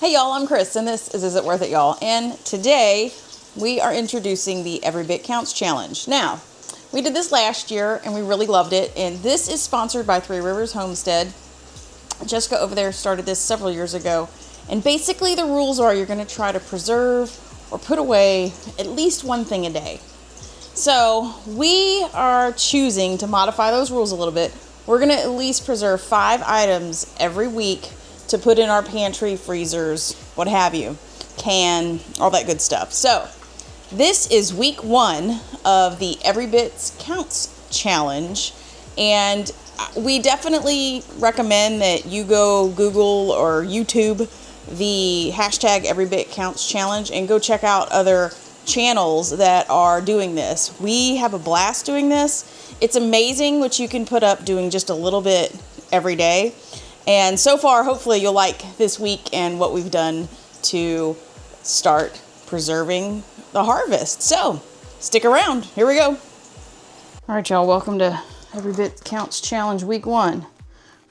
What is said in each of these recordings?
Hey y'all, I'm Chris, and this is It Worth It, y'all? And today we are introducing the Every Bit Counts Challenge. Now, we did this last year and we really loved it, and this is sponsored by Three Rivers Homestead. Jessica over there started this several years ago, and basically the rules are you're going to try to preserve or put away at least one thing a day. So we are choosing to modify those rules a little bit. We're going to at least preserve 5 items every week to put in our pantry, freezers, what have you, can, all that good stuff. So this is week 1 of the Every Bit Counts Challenge, and we definitely recommend that you go Google or YouTube the hashtag Every Bit Counts Challenge and go check out other channels that are doing this. We have a blast doing this. It's amazing what you can put up doing just a little bit every day. And so far, hopefully you'll like this week and what we've done to start preserving the harvest. So stick around. Here we go. All right, y'all, welcome to Every Bit Counts Challenge week 1.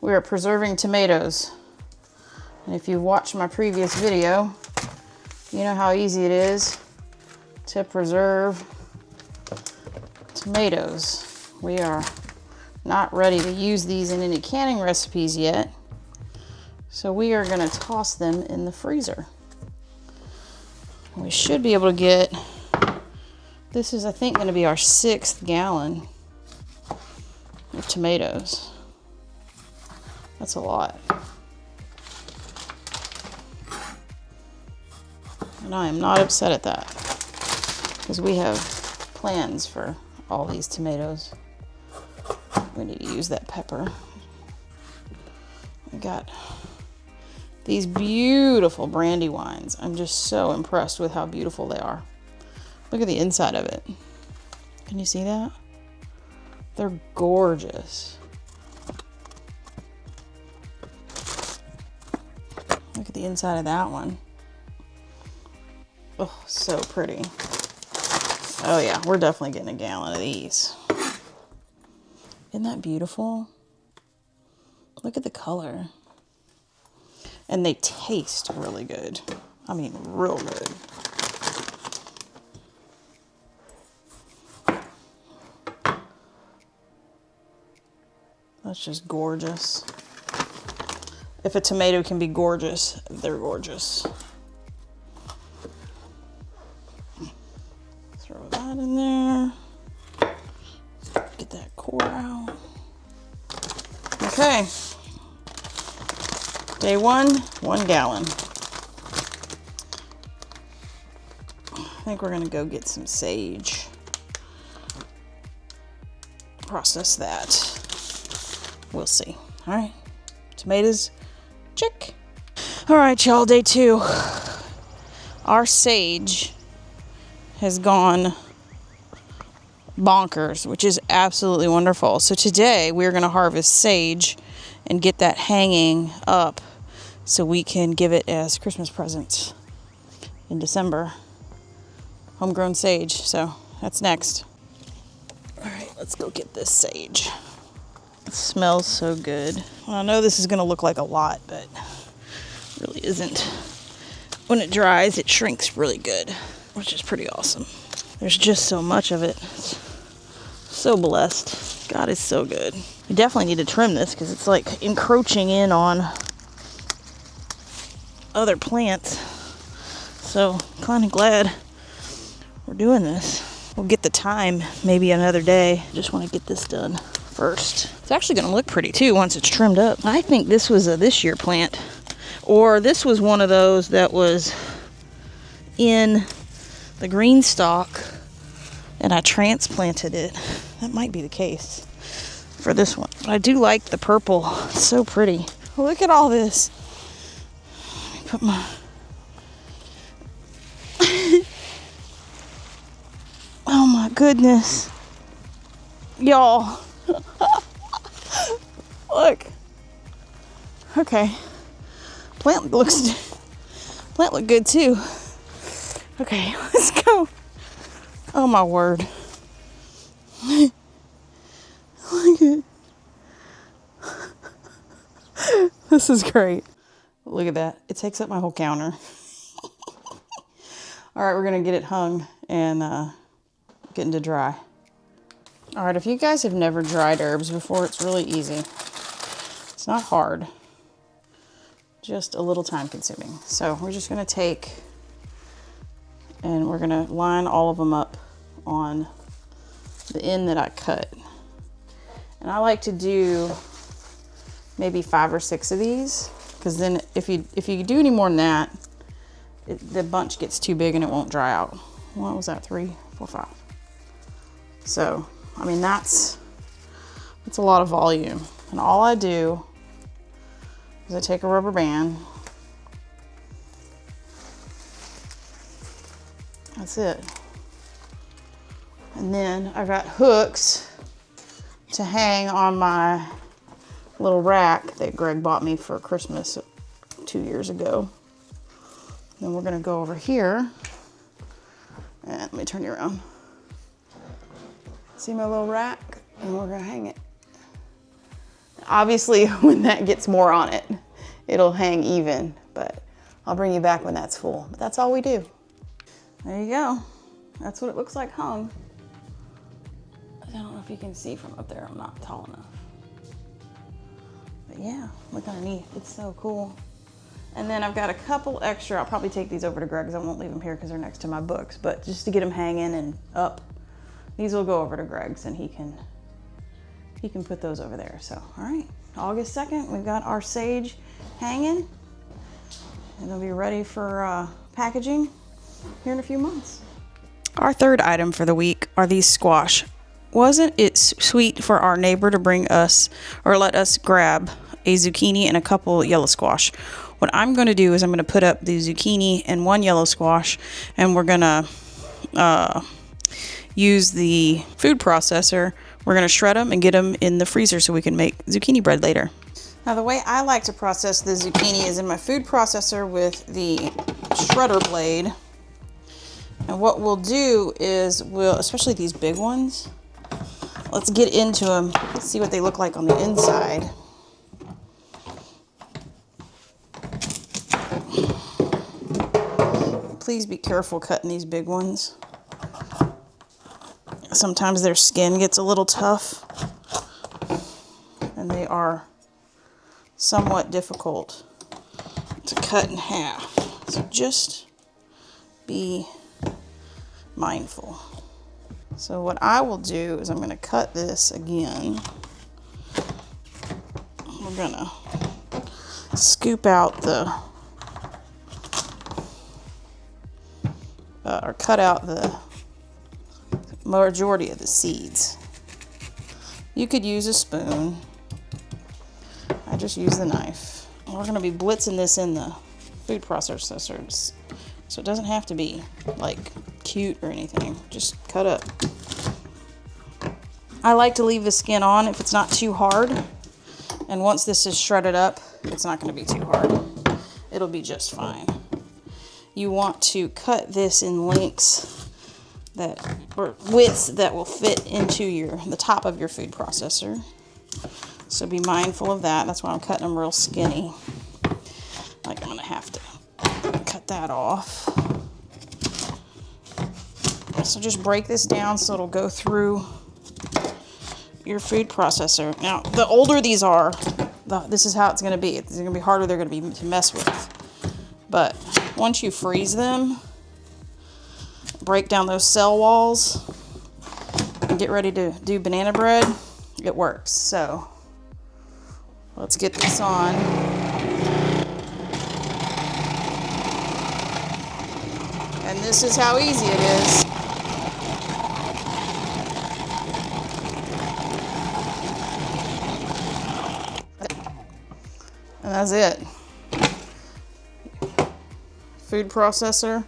We are preserving tomatoes. And if you've watched my previous video, you know how easy it is to preserve tomatoes. We are not ready to use these in any canning recipes yet, so we are going to toss them in the freezer. We should be able to get, this is I think going to be our 6th gallon of tomatoes. That's a lot. And I am not upset at that, because we have plans for all these tomatoes. We need to use that pepper. We got these beautiful brandywines. I'm just so impressed with how beautiful they are. Look at the inside of it. Can you see that? They're gorgeous. Look at the inside of that one. Oh, so pretty. Oh yeah, we're definitely getting a gallon of these. Isn't that beautiful? Look at the color. And they taste really good. I mean, real good. That's just gorgeous. If a tomato can be gorgeous, they're gorgeous. Throw that in there. Get that core out. Okay. Day 1, 1 gallon. I think we're gonna go get some sage. Process that. We'll see. All right. Tomatoes, check. All right, y'all, day 2. Our sage has gone bonkers, which is absolutely wonderful. So today we're going to harvest sage and get that hanging up so we can give it as Christmas presents in December. Homegrown sage. So that's next. All right, let's go get this sage. It smells so good. Well, I know this is going to look like a lot, but it really isn't. When it dries, it shrinks really good, which is pretty awesome. There's just so much of it. So blessed. God is so good. We definitely need to trim this because it's like encroaching in on other plants. So kind of glad we're doing this. We'll get the time maybe another day. Just want to get this done first. It's actually going to look pretty too once it's trimmed up. I think this was a this year plant, or this was one of those that was in the green stalk and I transplanted it. That might be the case for this one. But I do like the purple. It's so pretty. Look at all this. Let me put my oh my goodness. Y'all. Look. Okay. Plant looked good too. Okay, let's go. Oh my word. Look at. This is great. look at that. It takes up my whole counter. All right, we're gonna get it hung and getting to dry. All right, if you guys have never dried herbs before, it's really easy. It's not hard, just a little time consuming. So we're just gonna take and we're gonna line all of them up on the end that I cut. And I like to do maybe 5 or 6 of these, because then if you do any more than that, the bunch gets too big and it won't dry out. What was that, 3, 4, 5? So, I mean, that's a lot of volume. And all I do is I take a rubber band. That's it. And then I've got hooks to hang on my little rack that Greg bought me for Christmas 2 years ago. Then we're gonna go over here, and let me turn you around. See my little rack? And we're gonna hang it. Obviously, when that gets more on it, it'll hang even, but I'll bring you back when that's full. But that's all we do. There you go. That's what it looks like hung. I don't know if you can see from up there. I'm not tall enough. But yeah, look underneath. It's so cool. And then I've got a couple extra. I'll probably take these over to Greg's. I won't leave them here because they're next to my books. But just to get them hanging and up, these will go over to Greg's and he can put those over there. So, all right, August 2nd, we've got our sage hanging. And they'll be ready for packaging here in a few months. Our third item for the week are these squash. Wasn't it sweet for our neighbor to bring us or let us grab a zucchini and a couple yellow squash? What I'm going to do is I'm going to put up the zucchini and 1 yellow squash, and we're going to use the food processor. We're going to shred them and get them in the freezer so we can make zucchini bread later. Now, the way I like to process the zucchini is in my food processor with the shredder blade. And what we'll do is especially these big ones, let's get into them. Let's see what they look like on the inside. Please be careful cutting these big ones. Sometimes their skin gets a little tough and they are somewhat difficult to cut in half. So just be mindful. So what I will do is I'm going to cut this again. We're going to scoop out or cut out the majority of the seeds. You could use a spoon. I just use the knife. We're going to be blitzing this in the food processor, so it doesn't have to be like cute or anything. Just cut up. I like to leave the skin on if it's not too hard. And once this is shredded up, it's not going to be too hard. It'll be just fine. You want to cut this in lengths or widths that will fit into the top of your food processor. So be mindful of that. That's why I'm cutting them real skinny. Like I'm going to have to cut that off. So just break this down so it'll go through your food processor. Now, the older these are, this is how it's going to be. It's going to be harder they're going to be to mess with. But once you freeze them, break down those cell walls, and get ready to do banana bread, it works. So let's get this on. And this is how easy it is. And that's it. Food processor,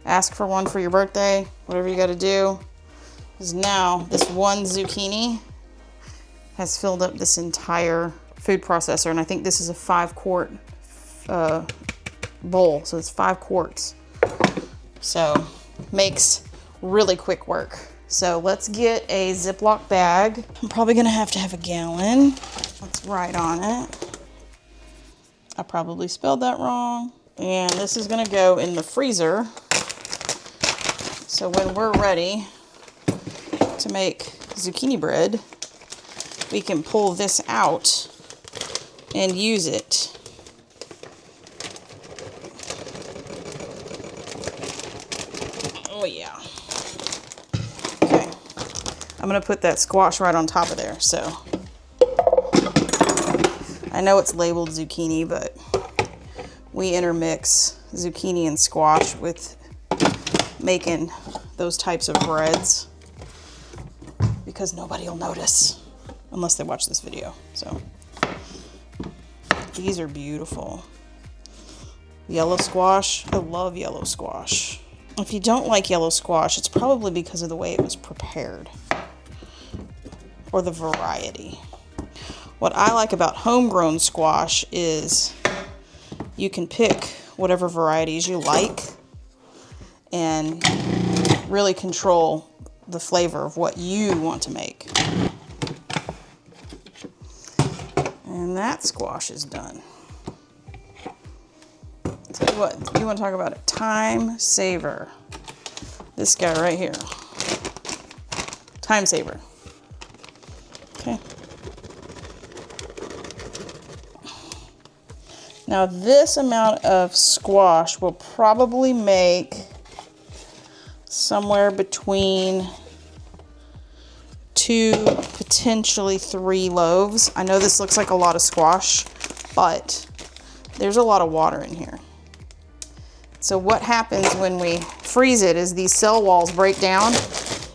ask for one for your birthday, whatever you got to do. Because now this one zucchini has filled up this entire food processor, and I think this is a 5-quart bowl, so it's 5 quarts. So makes really quick work. So let's get a Ziploc bag. I'm probably gonna have to have a gallon. Let's write on it. I probably spelled that wrong. And this is gonna go in the freezer. So when we're ready to make zucchini bread, we can pull this out and use it. Oh yeah. Okay. I'm gonna put that squash right on top of there. So I know it's labeled zucchini, but we intermix zucchini and squash with making those types of breads because nobody will notice unless they watch this video. So these are beautiful. Yellow squash. I love yellow squash. If you don't like yellow squash, it's probably because of the way it was prepared or the variety. What I like about homegrown squash is you can pick whatever varieties you like and really control the flavor of what you want to make. And that squash is done. Tell you what, you want to talk about a time saver. This guy right here. Time saver. Okay. Now this amount of squash will probably make somewhere between 2, potentially 3 loaves. I know this looks like a lot of squash, but there's a lot of water in here. So what happens when we freeze it is these cell walls break down,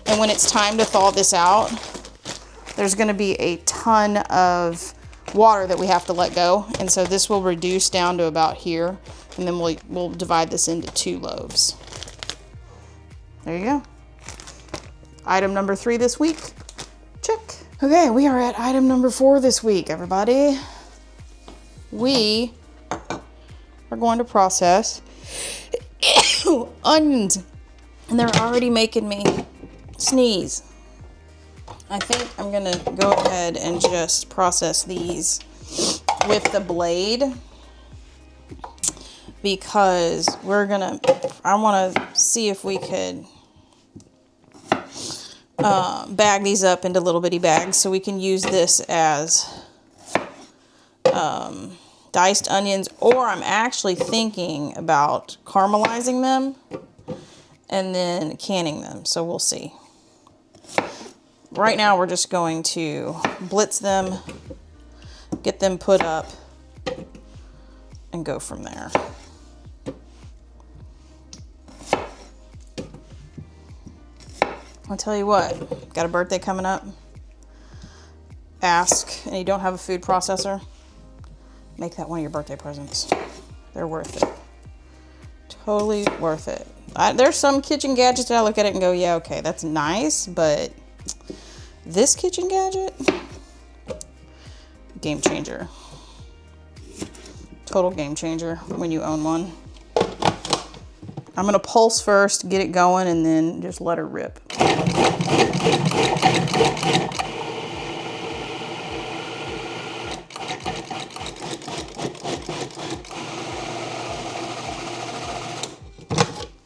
and when it's time to thaw this out, there's going to be a ton of water that we have to let go, and so this will reduce down to about here, and then we'll divide this into 2 loaves. There you go. Item number 3 this week. Check. Okay, we are at item number 4 this week, everybody. We are going to process onions, and they're already making me sneeze. I think I'm gonna go ahead and just process these with the blade because I want to see if we could bag these up into little bitty bags so we can use this as diced onions, or I'm actually thinking about caramelizing them and then canning them, so we'll see. Right now we're just going to blitz them, get them put up, and go from there. I'll tell you what, got a birthday coming up, ask, and you don't have a food processor, make that one of your birthday presents. They're worth it. Totally worth it. There's some kitchen gadgets that I look at it and go, yeah, okay, that's nice, but this kitchen gadget, game changer. Total game changer when you own one. I'm gonna pulse first, get it going, and then just let her rip.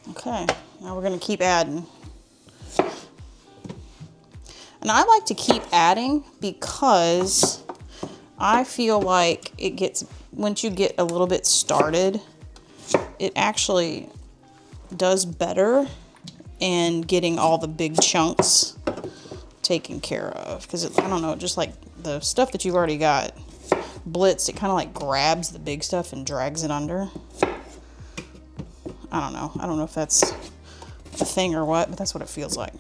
Okay, now we're gonna keep adding. And I like to keep adding because I feel like it gets, once you get a little bit started, it actually does better in getting all the big chunks taken care of. Because I don't know, just like the stuff that you've already got blitzed, it kind of like grabs the big stuff and drags it under. I don't know. I don't know if that's a thing or what, but that's what it feels like.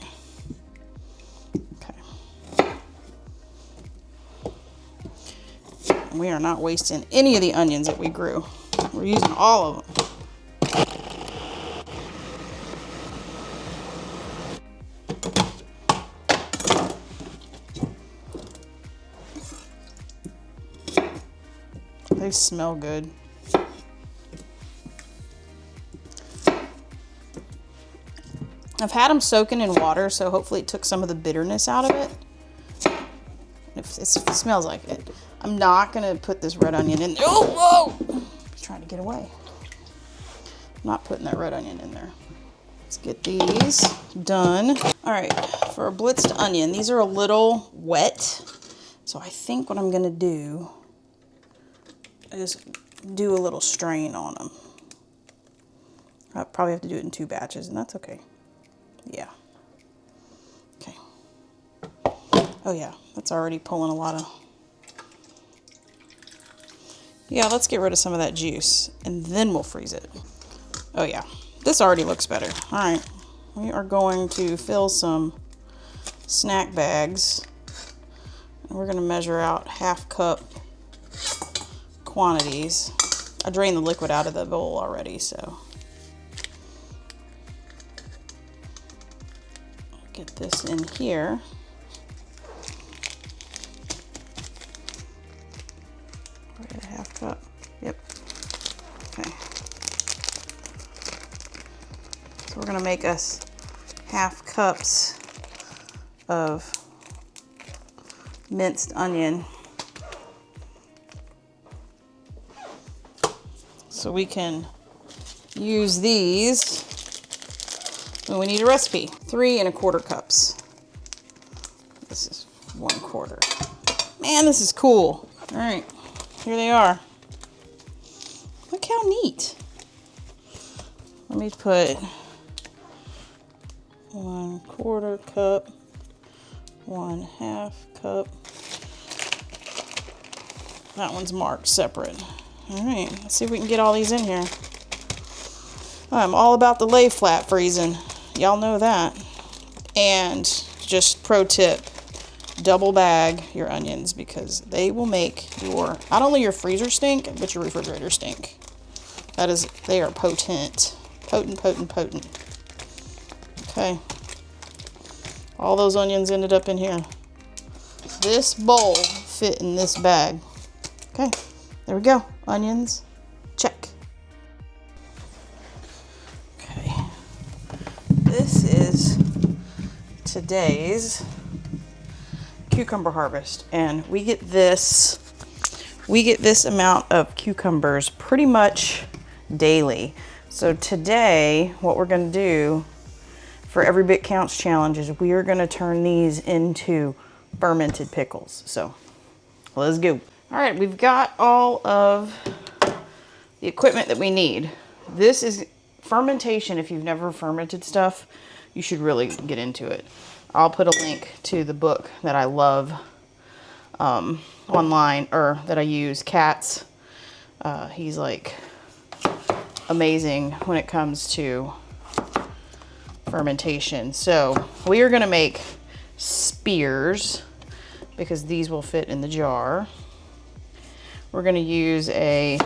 We are not wasting any of the onions that we grew. We're using all of them. They smell good. I've had them soaking in water, so hopefully it took some of the bitterness out of it. It smells like it. I'm not gonna put this red onion in. Oh, whoa! get away. I'm not putting that red onion in there. Let's get these done. All right, for a blitzed onion, these are a little wet. So I think what I'm gonna do is do a little strain on them. I'll probably have to do it in 2 batches, and that's okay. Yeah. Okay. Oh yeah, that's already pulling a lot of... Yeah, let's get rid of some of that juice, and then we'll freeze it. Oh yeah, this already looks better. All right, we are going to fill some snack bags. And we're gonna measure out 1/2 cup quantities. I drained the liquid out of the bowl already, so. Get this in here. We're at 1/2 cup. Yep. Okay. So we're gonna make us 1/2 cups of minced onion. So we can use these when we need a recipe. 3 1/4 cups. This is 1/4. Man, this is cool. All right, here they are. Look how neat. Let me put 1/4 cup, 1/2 cup. That one's marked separate. All right, let's see if we can get all these in here. I'm all about the lay flat freezing. Y'all know that. And just pro tip, double bag your onions because they will make your, not only your freezer stink, but your refrigerator stink. That is, they are potent. Potent, potent, potent. Okay. All those onions ended up in here. This bowl fit in this bag. Okay, there we go. Onions, check. Okay, this is today's cucumber harvest, and we get this amount of cucumbers pretty much daily. So today, what we're gonna do for Every Bit Counts challenge is we are gonna turn these into fermented pickles. So let's go. All right, we've got all of the equipment that we need. This is fermentation. If you've never fermented stuff, you should really get into it. I'll put a link to the book that I love online, or that I use, Katz. He's like amazing when it comes to fermentation. So we are gonna make spears because these will fit in the jar. We're gonna use a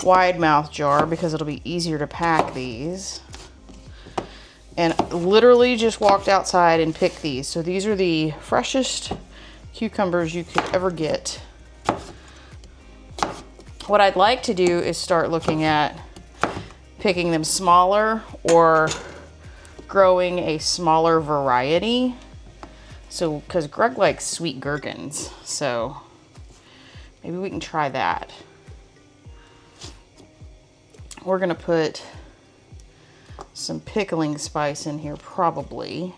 wide mouth jar because it'll be easier to pack these. And literally just walked outside and picked these. So these are the freshest cucumbers you could ever get. What I'd like to do is start looking at picking them smaller or growing a smaller variety. So, because Greg likes sweet gherkins, so maybe we can try that. We're gonna put some pickling spice in here probably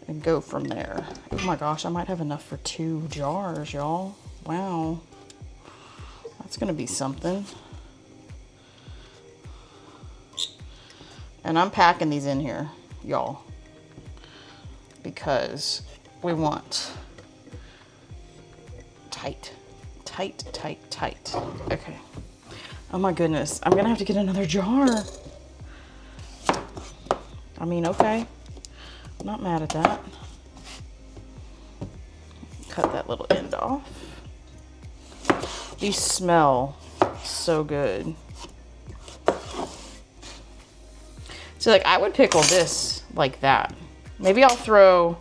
and go from there. Oh my gosh, I might have enough for 2 jars, y'all. Wow, that's gonna be something. And I'm packing these in here, y'all, because we want tight, tight, tight, tight. Okay. Oh my goodness, I'm gonna have to get another jar. I mean, okay, I'm not mad at that. Cut that little end off. These smell so good. So like I would pickle this like that. Maybe I'll throw,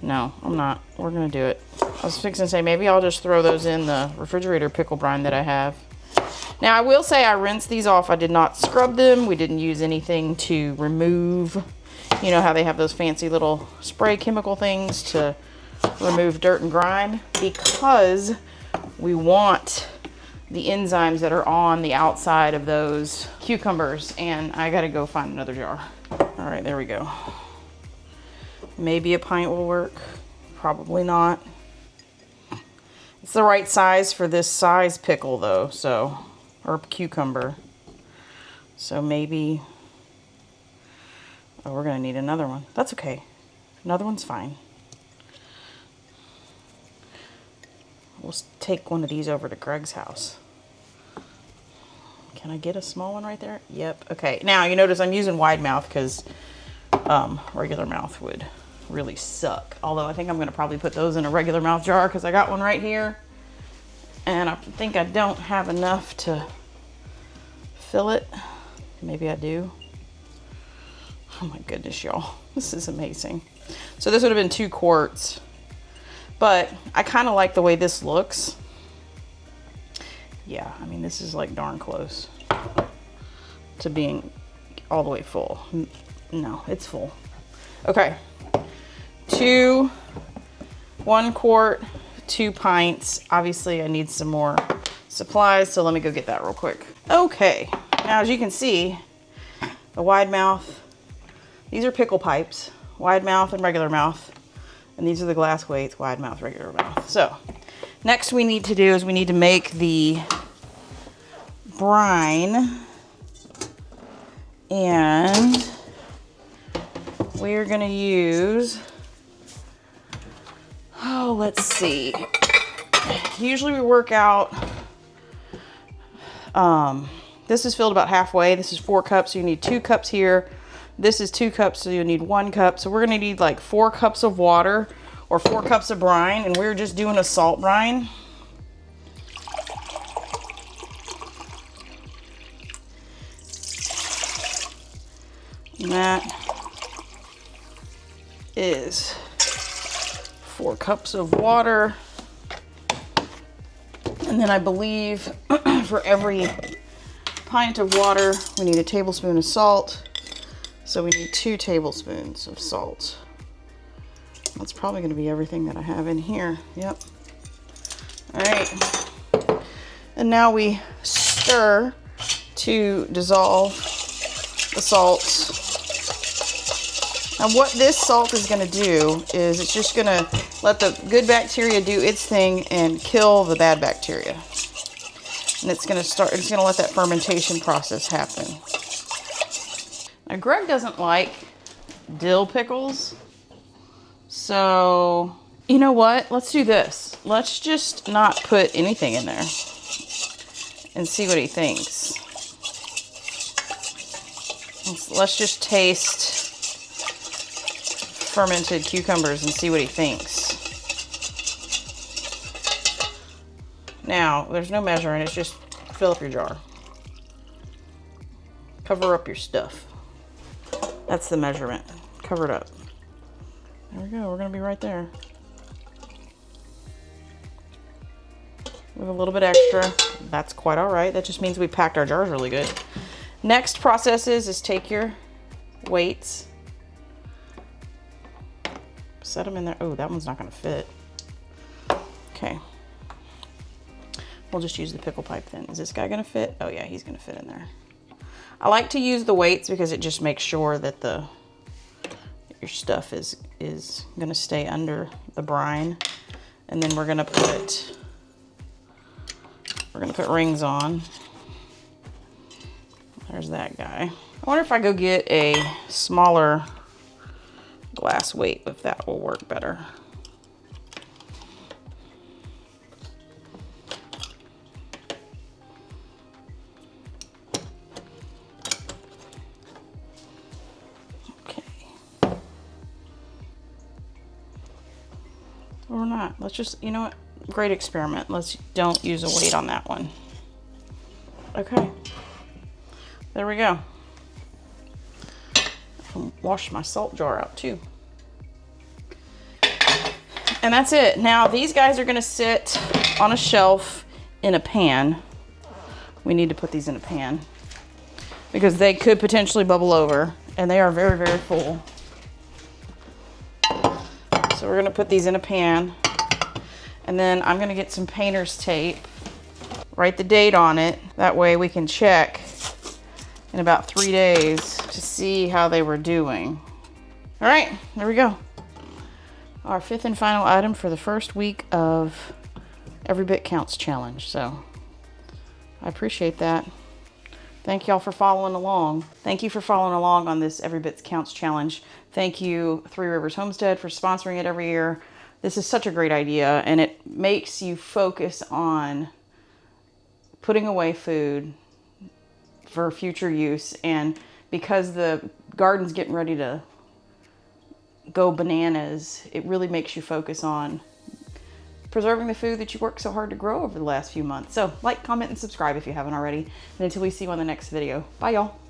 no, I'm not. We're gonna do it. I was fixing to say, maybe I'll just throw those in the refrigerator pickle brine that I have. Now I will say I rinsed these off. I did not scrub them. We didn't use anything to remove, you know how they have those fancy little spray chemical things to remove dirt and grime, because we want the enzymes that are on the outside of those cucumbers, and I gotta go find another jar. All right, there we go. Maybe a pint will work, probably not. It's the right size for this size pickle though, so, or cucumber. So maybe, oh, we're gonna need another one. That's okay, another one's fine. We'll take one of these over to Greg's house. Can I get a small one right there? Yep, okay. Now you notice I'm using wide mouth because regular mouth would really suck. Although I think I'm gonna probably put those in a regular mouth jar because I got one right here. And I think I don't have enough to fill it. Maybe I do. Oh my goodness, y'all. This is amazing. So this would have been 2 quarts. But I kind of like the way this looks. Yeah, I mean, this is like darn close to being all the way full. No, it's full. Okay. 1 quart, 2 pints. Obviously, I need some more supplies, so let me go get that real quick. Okay, now as you can see, the wide mouth, these are pickle pipes, wide mouth and regular mouth. And these are the glass weights, wide mouth, regular mouth. So next we need to do is we need to make the brine. And we're gonna use, oh, let's see. Usually we work out, this is filled about halfway. This is 4 cups, so you need 2 cups here. This is 2 cups, so you need 1 cup. So we're gonna need like 4 cups of water or 4 cups of brine, and we're just doing a salt brine. And that is 4 cups of water. And then I believe for every pint of water, we need a tablespoon of salt. So we need 2 tablespoons of salt. That's probably going to be everything that I have in here. Yep. All right. And now we stir to dissolve the salt. And what this salt is going to do is it's just going to let the good bacteria do its thing and kill the bad bacteria. And it's going to let that fermentation process happen. Now, Greg doesn't like dill pickles. So, you know what? Let's do this. Let's just not put anything in there and see what he thinks. Let's just taste fermented cucumbers and see what he thinks. Now, there's no measuring. It's just fill up your jar. Cover up your stuff. That's the measurement. Cover it up. There we go. We're going to be right there. With a little bit extra. That's quite all right. That just means we packed our jars really good. Next process is take your weights. Set them in there. Oh, that one's not going to fit. Okay. We'll just use the pickle pipe then. Is this guy going to fit? Oh yeah, he's going to fit in there. I like to use the weights because it just makes sure that your stuff is going to stay under the brine. And then we're going to put rings on. There's that guy. I wonder if I go get a smaller glass weight, if that will work better. Or not. Let's just, you know what? Great experiment. Let's don't use a weight on that one. Okay. There we go. I'll wash my salt jar out too. And that's it. Now these guys are going to sit on a shelf in a pan. We need to put these in a pan because they could potentially bubble over, and they are very, very full. So we're going to put these in a pan, and then I'm going to get some painter's tape. write the date on it. That way we can check in about 3 days to see how they were doing. All right, there we go. Our 5th and final item for the first week of Every Bit Counts challenge. So I appreciate that. Thank y'all for following along. Thank you for following along on this Every Bit Counts challenge. Thank you, Three Rivers Homestead, for sponsoring it every year. This is such a great idea, and it makes you focus on putting away food for future use. And because the garden's getting ready to go bananas, it really makes you focus on preserving the food that you worked so hard to grow over the last few months. So like, comment, and subscribe if you haven't already. And until we see you on the next video. Bye, y'all.